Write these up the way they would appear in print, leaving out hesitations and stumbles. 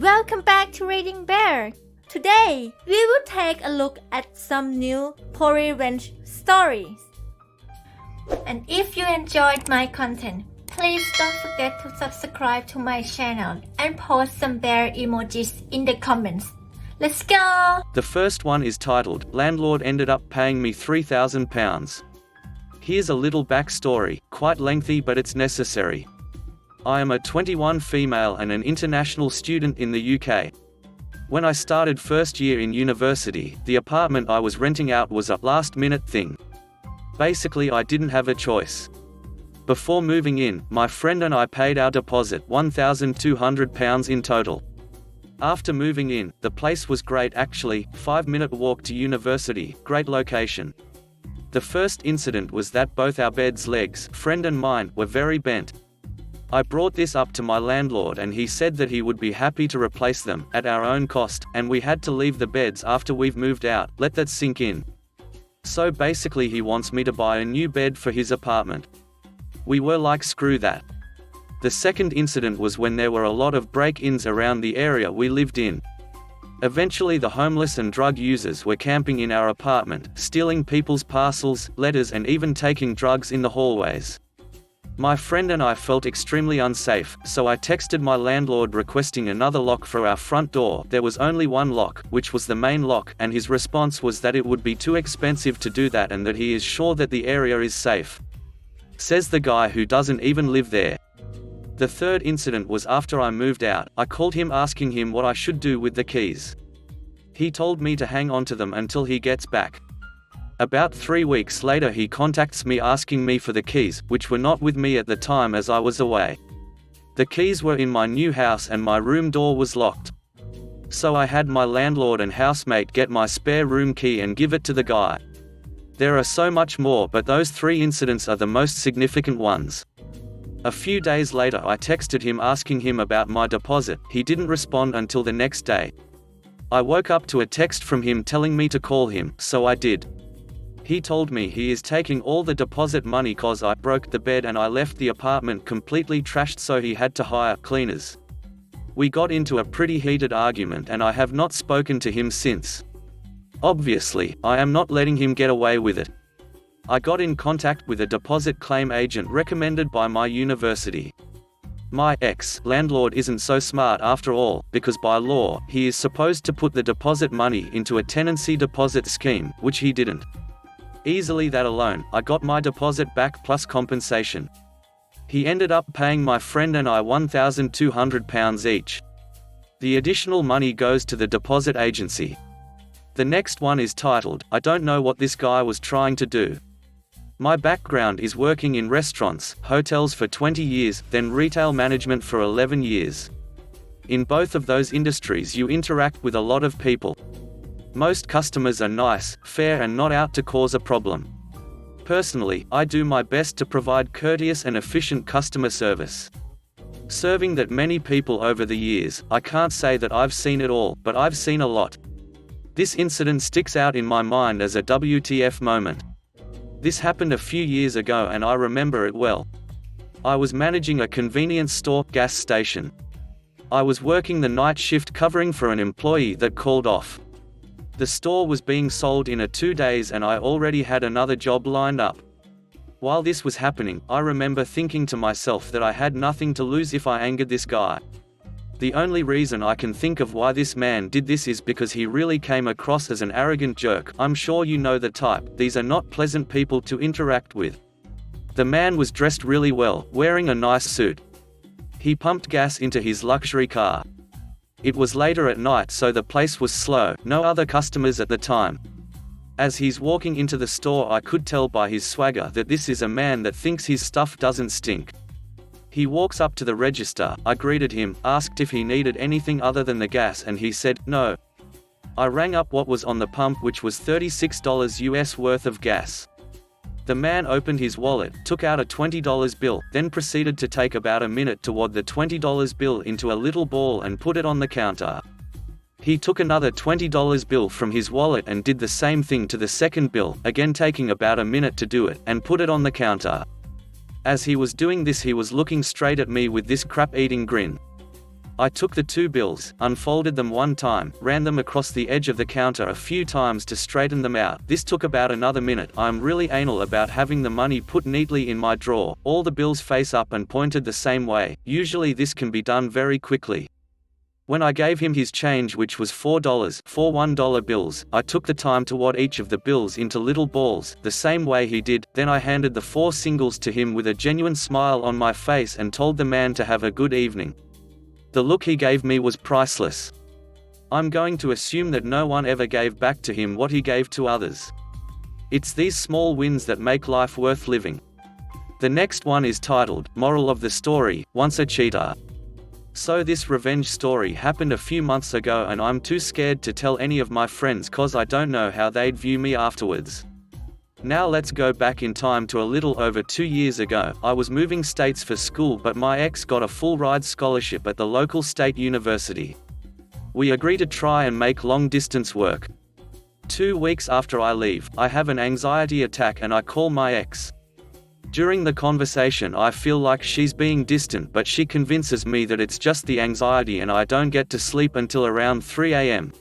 Welcome back to Reading Bear. Today, we will take a look at some new revenge stories. And if you enjoyed my content, please don't forget to subscribe to my channel and post some bear emojis in the comments. Let's go! The first one is titled, Landlord Ended Up Paying Me £3,000. Here's a little backstory, quite lengthy but it's necessary. I am a 21 female and an international student in the UK. When I started first year in university, the apartment I was renting out was a last-minute thing. Basically, I didn't have a choice. Before moving in, my friend and I paid our deposit, £1,200 in total. After moving in, the place was great actually, 5-minute walk to university, great location. The first incident was that both our bed's legs, friend and mine, were very bent. I brought this up to my landlord and he said that he would be happy to replace them, at our own cost, and we had to leave the beds after we've moved out, let that sink in. So basically he wants me to buy a new bed for his apartment. We were like screw that. The second incident was when there were a lot of break-ins around the area we lived in. Eventually the homeless and drug users were camping in our apartment, stealing people's parcels, letters and even taking drugs in the hallways. My friend and I felt extremely unsafe, so I texted my landlord requesting another lock for our front door. There was only one lock, which was the main lock, and his response was that it would be too expensive to do that and that he is sure that the area is safe. Says the guy who doesn't even live there. The third incident was after I moved out. I called him asking him what I should do with the keys. He told me to hang on to them until he gets back. About 3 weeks later he contacts me asking me for the keys, which were not with me at the time as I was away. The keys were in my new house and my room door was locked. So I had my landlord and housemate get my spare room key and give it to the guy. There are so much more, but those 3 incidents are the most significant ones. A few days later I texted him asking him about my deposit. He didn't respond until the next day. I woke up to a text from him telling me to call him, so I did. He told me he is taking all the deposit money cause I broke the bed and I left the apartment completely trashed, so he had to hire cleaners. We got into a pretty heated argument and I have not spoken to him since. Obviously, I am not letting him get away with it. I got in contact with a deposit claim agent recommended by my university. My ex-landlord isn't so smart after all, because by law, he is supposed to put the deposit money into a tenancy deposit scheme, which he didn't. Easily that alone, I got my deposit back plus compensation. He ended up paying my friend and I £1,200 each. The additional money goes to the deposit agency. The next one is titled, I don't know what this guy was trying to do. My background is working in restaurants, hotels for 20 years, then retail management for 11 years. In both of those industries you interact with a lot of people. Most customers are nice, fair and not out to cause a problem. Personally, I do my best to provide courteous and efficient customer service. Serving that many people over the years, I can't say that I've seen it all, but I've seen a lot. This incident sticks out in my mind as a WTF moment. This happened a few years ago and I remember it well. I was managing a convenience store, gas station. I was working the night shift covering for an employee that called off. The store was being sold in 2 days and I already had another job lined up. While this was happening, I remember thinking to myself that I had nothing to lose if I angered this guy. The only reason I can think of why this man did this is because he really came across as an arrogant jerk. I'm sure you know the type. These are not pleasant people to interact with. The man was dressed really well, wearing a nice suit. He pumped gas into his luxury car. It was later at night so the place was slow, no other customers at the time. As he's walking into the store I could tell by his swagger that this is a man that thinks his stuff doesn't stink. He walks up to the register, I greeted him, asked if he needed anything other than the gas and he said, no. I rang up what was on the pump, which was $36 US worth of gas. The man opened his wallet, took out a $20 bill, then proceeded to take about a minute to wad the $20 bill into a little ball and put it on the counter. He took another $20 bill from his wallet and did the same thing to the second bill, again taking about a minute to do it, and put it on the counter. As he was doing this he was looking straight at me with this crap-eating grin. I took the 2 bills, unfolded them one time, ran them across the edge of the counter a few times to straighten them out. This took about another minute. I'm really anal about having the money put neatly in my drawer, all the bills face up and pointed the same way. Usually this can be done very quickly. When I gave him his change, which was $4, 4 $1 bills, I took the time to wad each of the bills into little balls, the same way he did. Then I handed the 4 singles to him with a genuine smile on my face and told the man to have a good evening. The look he gave me was priceless. I'm going to assume that no one ever gave back to him what he gave to others. It's these small wins that make life worth living. The next one is titled, Moral of the Story, Once a Cheater. So this revenge story happened a few months ago and I'm too scared to tell any of my friends cause I don't know how they'd view me afterwards. Now let's go back in time to a little over 2 years ago. I was moving states for school, but my ex got a full-ride scholarship at the local state university. We agree to try and make long-distance work. 2 weeks after I leave, I have an anxiety attack and I call my ex. During the conversation I feel like she's being distant, but she convinces me that it's just the anxiety and I don't get to sleep until around 3 a.m.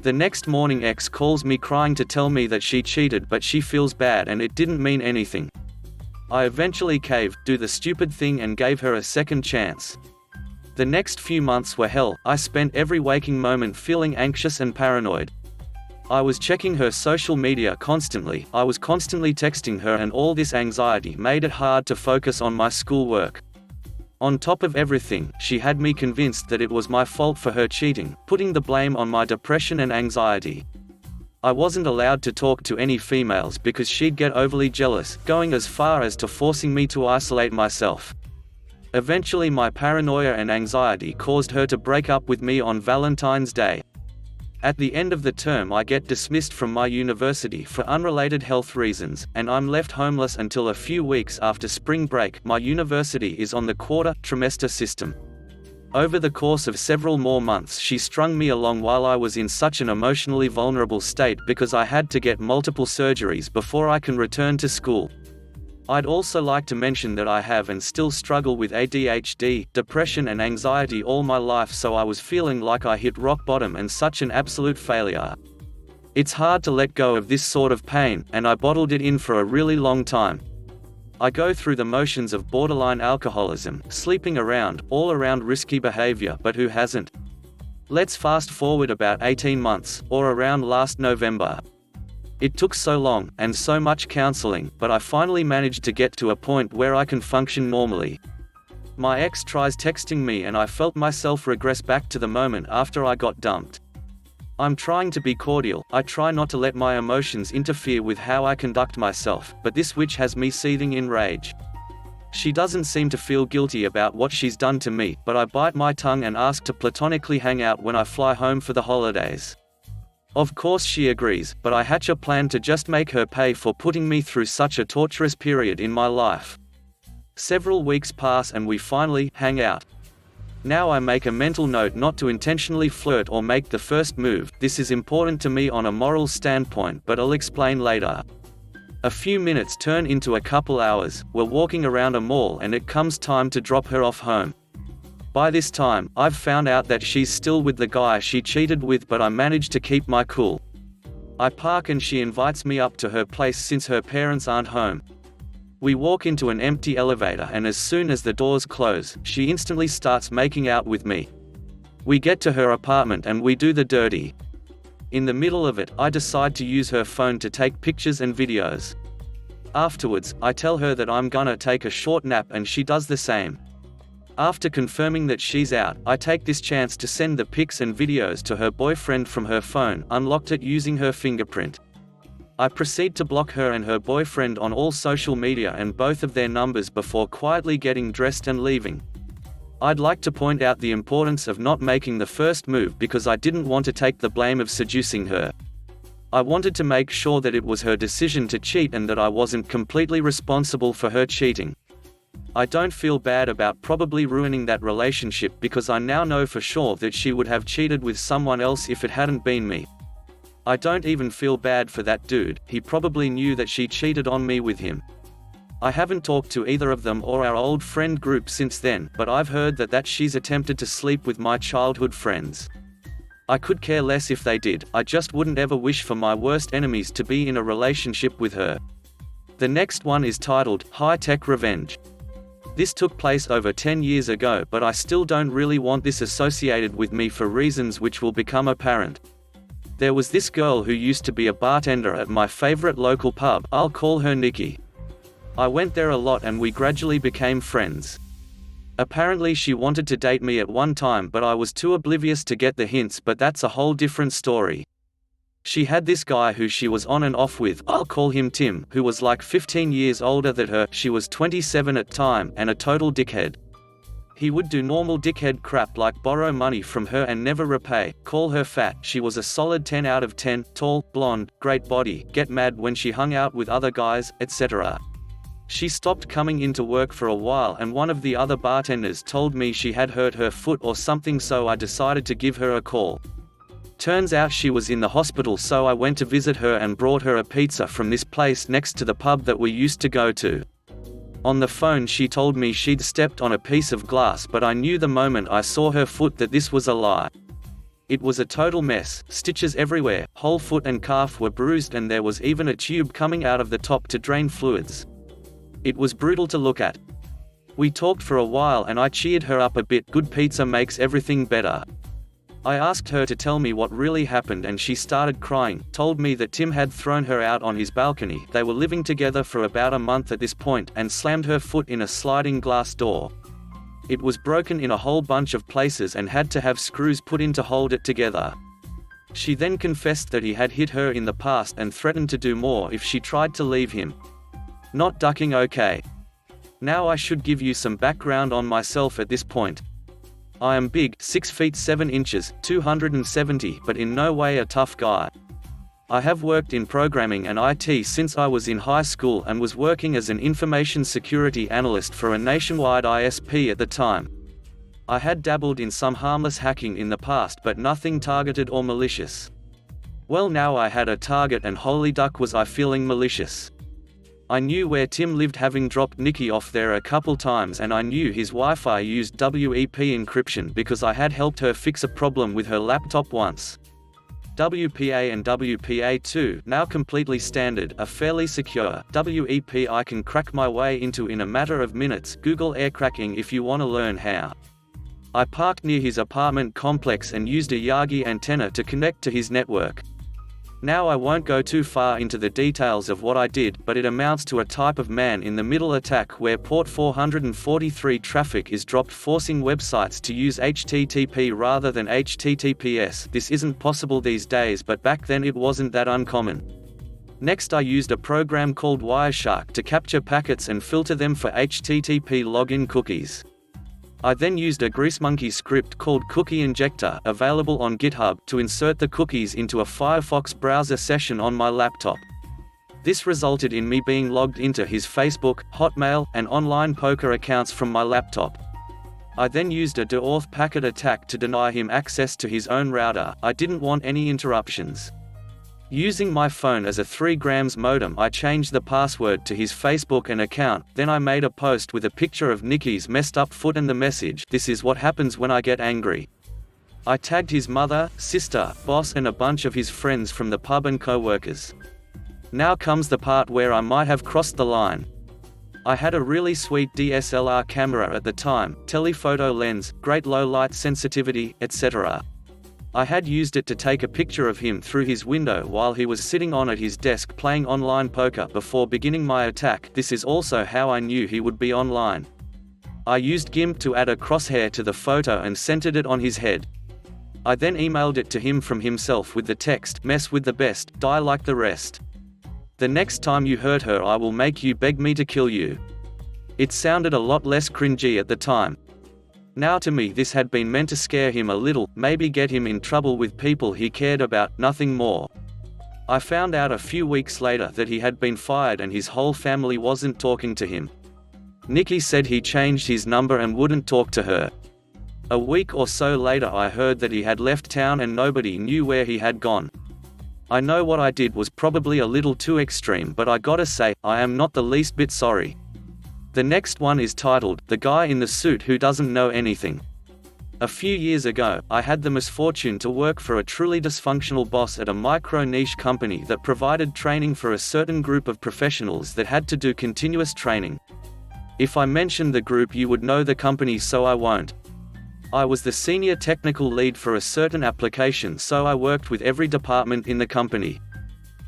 The next morning ex calls me crying to tell me that she cheated but she feels bad and it didn't mean anything. I eventually caved, do the stupid thing and gave her a second chance. The next few months were hell. I spent every waking moment feeling anxious and paranoid. I was checking her social media constantly, I was constantly texting her, and all this anxiety made it hard to focus on my schoolwork. On top of everything, she had me convinced that it was my fault for her cheating, putting the blame on my depression and anxiety. I wasn't allowed to talk to any females because she'd get overly jealous, going as far as to forcing me to isolate myself. Eventually my paranoia and anxiety caused her to break up with me on Valentine's Day. At the end of the term I get dismissed from my university for unrelated health reasons, and I'm left homeless until a few weeks after spring break. My university is on the quarter-trimester system. Over the course of several more months she strung me along while I was in such an emotionally vulnerable state because I had to get multiple surgeries before I can return to school. I'd also like to mention that I have and still struggle with ADHD, depression and anxiety all my life, so I was feeling like I hit rock bottom and such an absolute failure. It's hard to let go of this sort of pain, and I bottled it in for a really long time. I go through the motions of borderline alcoholism, sleeping around, all around risky behavior, but who hasn't? Let's fast forward about 18 months, or around last November. It took so long, and so much counseling, but I finally managed to get to a point where I can function normally. My ex tries texting me and I felt myself regress back to the moment after I got dumped. I'm trying to be cordial, I try not to let my emotions interfere with how I conduct myself, but this witch has me seething in rage. She doesn't seem to feel guilty about what she's done to me, but I bite my tongue and ask to platonically hang out when I fly home for the holidays. Of course she agrees, but I hatch a plan to just make her pay for putting me through such a torturous period in my life. Several weeks pass and we finally hang out. Now I make a mental note not to intentionally flirt or make the first move. This is important to me on a moral standpoint, but I'll explain later. A few minutes turn into a couple hours, we're walking around a mall and it comes time to drop her off home. By this time, I've found out that she's still with the guy she cheated with, but I managed to keep my cool. I park and she invites me up to her place since her parents aren't home. We walk into an empty elevator and as soon as the doors close, she instantly starts making out with me. We get to her apartment and we do the dirty. In the middle of it, I decide to use her phone to take pictures and videos. Afterwards, I tell her that I'm gonna take a short nap and she does the same. After confirming that she's out, I take this chance to send the pics and videos to her boyfriend from her phone, unlocked it using her fingerprint. I proceed to block her and her boyfriend on all social media and both of their numbers before quietly getting dressed and leaving. I'd like to point out the importance of not making the first move because I didn't want to take the blame of seducing her. I wanted to make sure that it was her decision to cheat and that I wasn't completely responsible for her cheating. I don't feel bad about probably ruining that relationship because I now know for sure that she would have cheated with someone else if it hadn't been me. I don't even feel bad for that dude, he probably knew that she cheated on me with him. I haven't talked to either of them or our old friend group since then, but I've heard that she's attempted to sleep with my childhood friends. I could care less if they did, I just wouldn't ever wish for my worst enemies to be in a relationship with her. The next one is titled, High-Tech Revenge. This took place over 10 years ago, but I still don't really want this associated with me for reasons which will become apparent. There was this girl who used to be a bartender at my favorite local pub, I'll call her Nikki. I went there a lot and we gradually became friends. Apparently she wanted to date me at one time, but I was too oblivious to get the hints, but that's a whole different story. She had this guy who she was on and off with, I'll call him Tim, who was like 15 years older than her, she was 27 at time, and a total dickhead. He would do normal dickhead crap like borrow money from her and never repay, call her fat, she was a solid 10 out of 10, tall, blonde, great body, get mad when she hung out with other guys, etc. She stopped coming into work for a while and one of the other bartenders told me she had hurt her foot or something, so I decided to give her a call. Turns out she was in the hospital, so I went to visit her and brought her a pizza from this place next to the pub that we used to go to. On the phone she told me she'd stepped on a piece of glass, but I knew the moment I saw her foot that this was a lie. It was a total mess, stitches everywhere, whole foot and calf were bruised and there was even a tube coming out of the top to drain fluids. It was brutal to look at. We talked for a while and I cheered her up a bit, good pizza makes everything better. I asked her to tell me what really happened and she started crying, told me that Tim had thrown her out on his balcony, they were living together for about a month at this point, and slammed her foot in a sliding glass door. It was broken in a whole bunch of places and had to have screws put in to hold it together. She then confessed that he had hit her in the past and threatened to do more if she tried to leave him. Not ducking okay. Now I should give you some background on myself at this point. I am big, 6 feet 7 inches, 270, but in no way a tough guy. I have worked in programming and IT since I was in high school and was working as an information security analyst for a nationwide ISP at the time. I had dabbled in some harmless hacking in the past, but nothing targeted or malicious. Well, now I had a target and holy duck was I feeling malicious. I knew where Tim lived, having dropped Nikki off there a couple times, and I knew his Wi-Fi used WEP encryption because I had helped her fix a problem with her laptop once. WPA and WPA2, now completely standard, are fairly secure. WEP I can crack my way into in a matter of minutes. Google air cracking if you want to learn how. I parked near his apartment complex and used a Yagi antenna to connect to his network. Now I won't go too far into the details of what I did, but it amounts to a type of man-in-the-middle attack where port 443 traffic is dropped, forcing websites to use HTTP rather than HTTPS. This isn't possible these days, but back then it wasn't that uncommon. Next I used a program called Wireshark to capture packets and filter them for HTTP login cookies. I then used a GreaseMonkey script called Cookie Injector, available on GitHub, to insert the cookies into a Firefox browser session on my laptop. This resulted in me being logged into his Facebook, Hotmail, and online poker accounts from my laptop. I then used a DeAuth packet attack to deny him access to his own router. I didn't want any interruptions. Using my phone as a 3 grams modem, I changed the password to his Facebook and account, then I made a post with a picture of Nikki's messed up foot and the message, "This is what happens when I get angry." I tagged his mother, sister, boss and a bunch of his friends from the pub and co-workers. Now comes the part where I might have crossed the line. I had a really sweet DSLR camera at the time, telephoto lens, great low light sensitivity, etc. I had used it to take a picture of him through his window while he was sitting on at his desk playing online poker before beginning my attack. This is also how I knew he would be online. I used GIMP to add a crosshair to the photo and centered it on his head. I then emailed it to him from himself with the text, "Mess with the best, die like the rest. The next time you hurt her I will make you beg me to kill you." It sounded a lot less cringy at the time. Now to me this had been meant to scare him a little, maybe get him in trouble with people he cared about, nothing more. I found out a few weeks later that he had been fired and his whole family wasn't talking to him. Nikki said he changed his number and wouldn't talk to her. A week or so later I heard that he had left town and nobody knew where he had gone. I know what I did was probably a little too extreme, but I gotta say, I am not the least bit sorry. The next one is titled, The Guy in the Suit Who Doesn't Know Anything. A few years ago, I had the misfortune to work for a truly dysfunctional boss at a micro-niche company that provided training for a certain group of professionals that had to do continuous training. If I mentioned the group you would know the company, so I won't. I was the senior technical lead for a certain application, so I worked with every department in the company.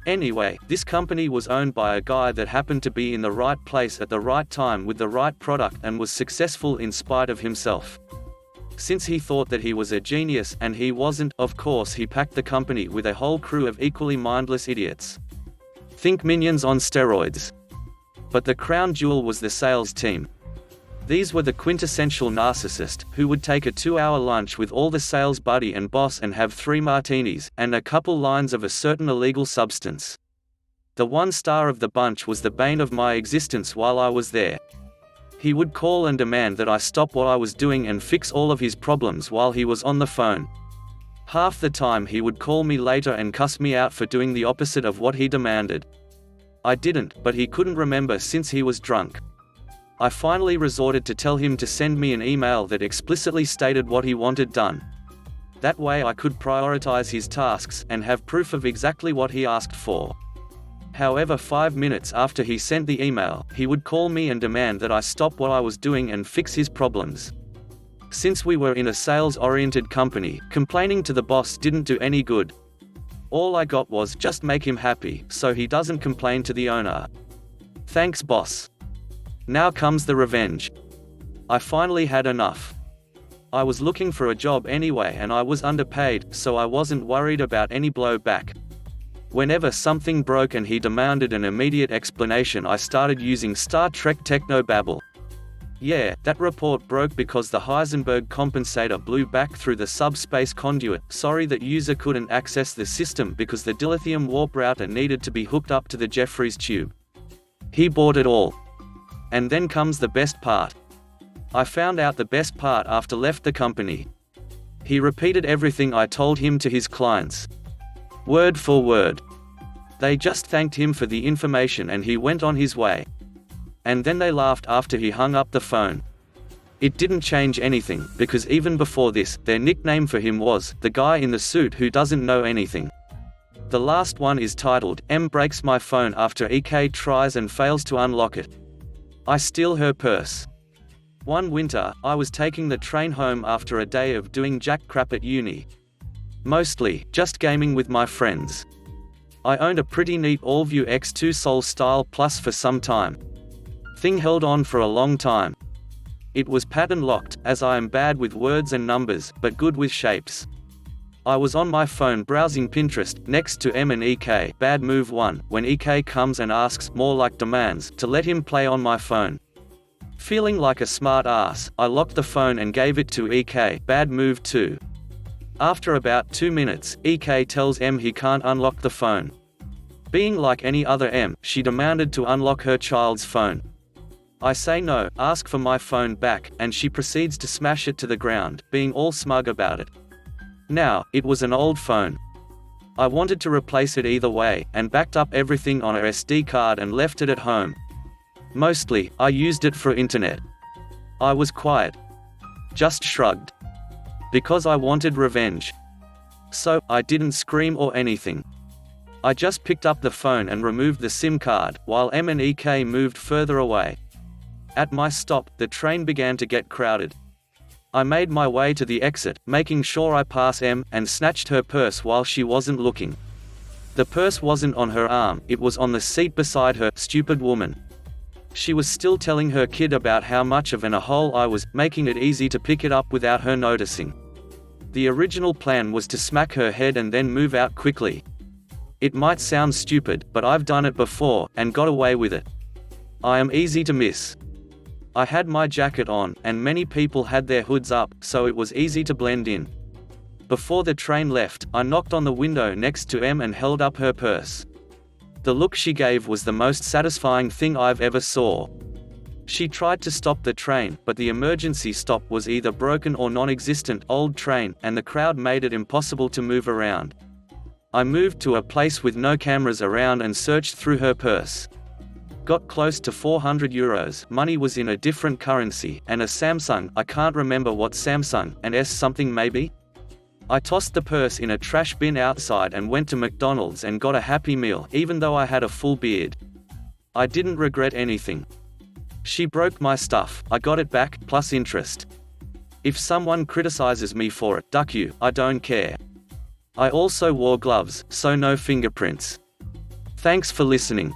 Anyway, this company was owned by a guy that happened to be in the right place at the right time with the right product and was successful in spite of himself. Since he thought that he was a genius, and he wasn't, of course he packed the company with a whole crew of equally mindless idiots. Think Minions on steroids. But the crown jewel was the sales team. These were the quintessential narcissist, who would take a 2-hour lunch with all the sales buddy and boss and have 3 martinis, and a couple lines of a certain illegal substance. The one star of the bunch was the bane of my existence while I was there. He would call and demand that I stop what I was doing and fix all of his problems while he was on the phone. Half the time he would call me later and cuss me out for doing the opposite of what he demanded. I didn't, but he couldn't remember since he was drunk. I finally resorted to tell him to send me an email that explicitly stated what he wanted done. That way I could prioritize his tasks and have proof of exactly what he asked for. However, 5 minutes after he sent the email, he would call me and demand that I stop what I was doing and fix his problems. Since we were in a sales-oriented company, complaining to the boss didn't do any good. All I got was, just make him happy, so he doesn't complain to the owner. Thanks, boss. Now comes the revenge. I finally had enough. I was looking for a job anyway and I was underpaid, so I wasn't worried about any blowback. Whenever something broke and he demanded an immediate explanation, I started using Star Trek technobabble. Yeah, that report broke because the Heisenberg compensator blew back through the subspace conduit. Sorry, that user couldn't access the system because the dilithium warp router needed to be hooked up to the Jeffries tube. He bought it all. And then comes the best part. I found out the best part after left the company. He repeated everything I told him to his clients. Word for word. They just thanked him for the information and he went on his way. And then they laughed after he hung up the phone. It didn't change anything, because even before this, their nickname for him was, the guy in the suit who doesn't know anything. The last one is titled, M breaks my phone after EK tries and fails to unlock it. I steal her purse. One winter, I was taking the train home after a day of doing jack crap at uni. Mostly, just gaming with my friends. I owned a pretty neat Allview X2 Sol Style Plus for some time. Thing held on for a long time. It was pattern locked, as I am bad with words and numbers, but good with shapes. I was on my phone browsing Pinterest, next to M and EK, bad move 1, when EK comes and asks, more like demands, to let him play on my phone. Feeling like a smart ass, I locked the phone and gave it to EK, bad move 2. After about 2 minutes, EK tells M he can't unlock the phone. Being like any other M, she demanded to unlock her child's phone. I say no, ask for my phone back, and she proceeds to smash it to the ground, being all smug about it. Now, it was an old phone. I wanted to replace it either way, and backed up everything on a SD card and left it at home. Mostly, I used it for internet. I was quiet. Just shrugged. Because I wanted revenge. So, I didn't scream or anything. I just picked up the phone and removed the SIM card, while M and EK moved further away. At my stop, the train began to get crowded. I made my way to the exit, making sure I pass M, and snatched her purse while she wasn't looking. The purse wasn't on her arm, it was on the seat beside her, stupid woman. She was still telling her kid about how much of an a-hole I was, making it easy to pick it up without her noticing. The original plan was to smack her head and then move out quickly. It might sound stupid, but I've done it before, and got away with it. I am easy to miss. I had my jacket on, and many people had their hoods up, so it was easy to blend in. Before the train left, I knocked on the window next to M and held up her purse. The look she gave was the most satisfying thing I've ever saw. She tried to stop the train, but the emergency stop was either broken or non-existent, old train, and the crowd made it impossible to move around. I moved to a place with no cameras around and searched through her purse. Got close to €400, money was in a different currency, and a Samsung, I can't remember what Samsung, an S something maybe? I tossed the purse in a trash bin outside and went to McDonald's and got a Happy Meal, even though I had a full beard. I didn't regret anything. She broke my stuff, I got it back, plus interest. If someone criticizes me for it, duck you, I don't care. I also wore gloves, so no fingerprints. Thanks for listening.